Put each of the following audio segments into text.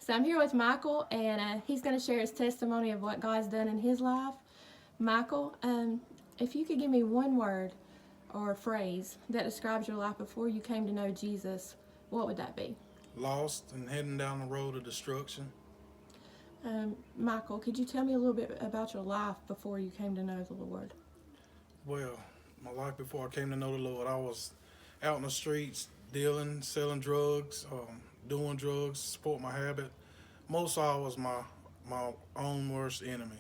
So I'm here with Michael, and he's going to share his testimony of what God's done in his life. Michael, if you could give me one word or a phrase that describes your life before you came to know Jesus, what would that be? Lost and heading down the road of destruction. Michael, could you tell me a little bit about your life before you came to know the Lord? Well, my life before I came to know the Lord, I was out in the streets dealing, selling drugs, doing drugs, support my habit. Most of all was my own worst enemy.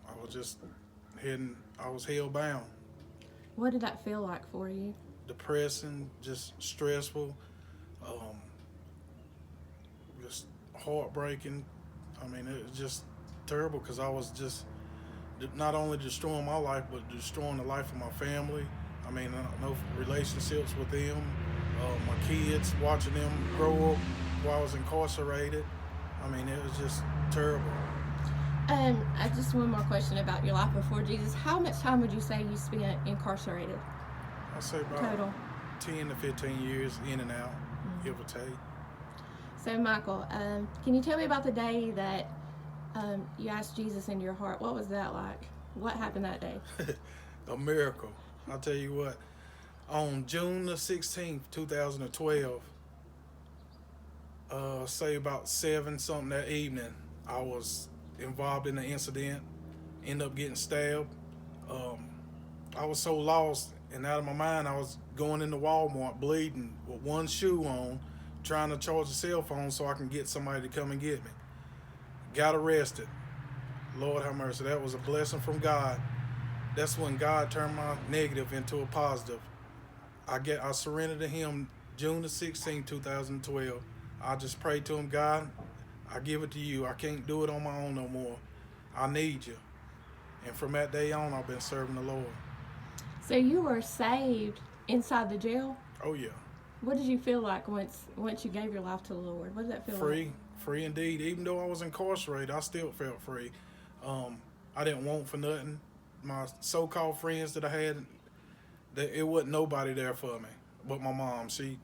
I was just I was hell bound, What did that feel like for you? depressing, just stressful, um, just heartbreaking. I mean, it was just terrible because I was just not only destroying my life, but destroying the life of my family. I mean, no relationships with them, my kids, watching them grow up while I was incarcerated. I mean, it was just terrible. I just one more question about your life before Jesus. How much time would you say you spent incarcerated I say about total? 10 to 15 years in and out, give or take. So, Michael, can you tell me about the day that you asked Jesus into your heart? What was that like? What happened that day? A miracle. I'll tell you what. On June the 16th, 2012, say about 7 something that evening, I was involved in an incident, ended up getting stabbed. I was so lost and out of my mind, I was going into Walmart bleeding with one shoe on, trying to charge a cell phone so I can get somebody to come and get me. Got arrested. Lord have mercy. That was a blessing from God. That's when God turned my negative into a positive. I surrendered to Him June the 16th, 2012. I just prayed to Him, God, I give it to you. I can't do it on my own no more. I need you. And from that day on, I've been serving the Lord. So you were saved inside the jail? Oh yeah. What did you feel like once you gave your life to the Lord? What did that feel Free, like? free indeed. Even though I was incarcerated, I still felt free. I didn't want for nothing. My so-called friends that I had, it wasn't nobody there for me but my mom. She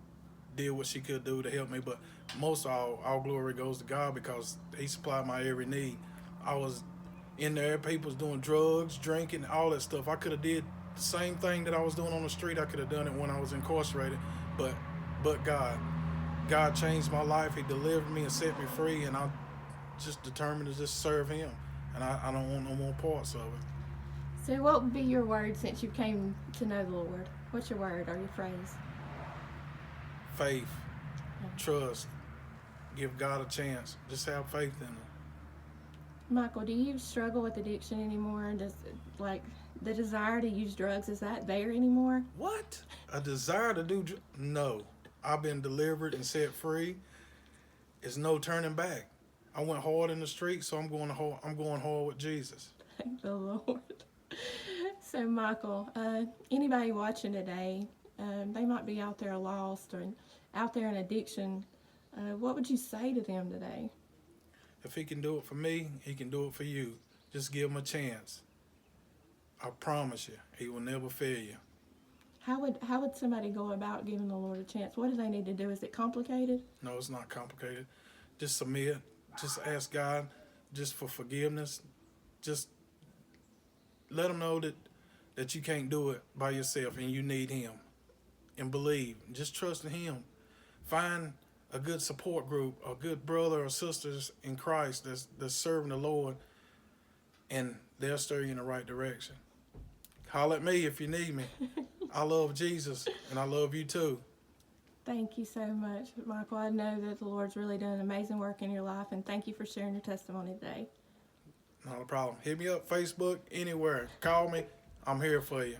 did what she could do to help me, but most of all glory goes to God because He supplied my every need. I was in there, people was doing drugs, drinking, all that stuff. I could have did the same thing that I was doing on the street. I could have done it when I was incarcerated, but God changed my life. He delivered me and set me free, and I just determined to just serve Him, and I don't want no more parts of it. So what would be your word since you came to know the Lord? What's your word or your phrase? Faith, trust, give God a chance. Just have faith in Him. Michael, do you struggle with addiction anymore? And does like the desire to use drugs, is that there anymore? What? A desire to do? No. I've been delivered and set free. It's no turning back. I went hard in the street, so I'm going hard. I'm going hard with Jesus. Thank the Lord. So, Michael, anybody watching today, they might be out there lost or out there in addiction. What would you say to them today? If He can do it for me, He can do it for you. Just give Him a chance. I promise you, He will never fail you. How would somebody go about giving the Lord a chance? What do they need to do? Is it complicated? No, it's not complicated. Just submit. Just ask God just for forgiveness. Just let Him know that you can't do it by yourself and you need Him. And believe. Just trust in Him. Find a good support group, a good brother or sisters in Christ that's serving the Lord, and they'll steer you in the right direction. Holler at me if you need me. I love Jesus, and I love you too. Thank you so much, Michael. I know that the Lord's really done an amazing work in your life, and thank you for sharing your testimony today. Not a problem. Hit me up, Facebook, anywhere. Call me. I'm here for you.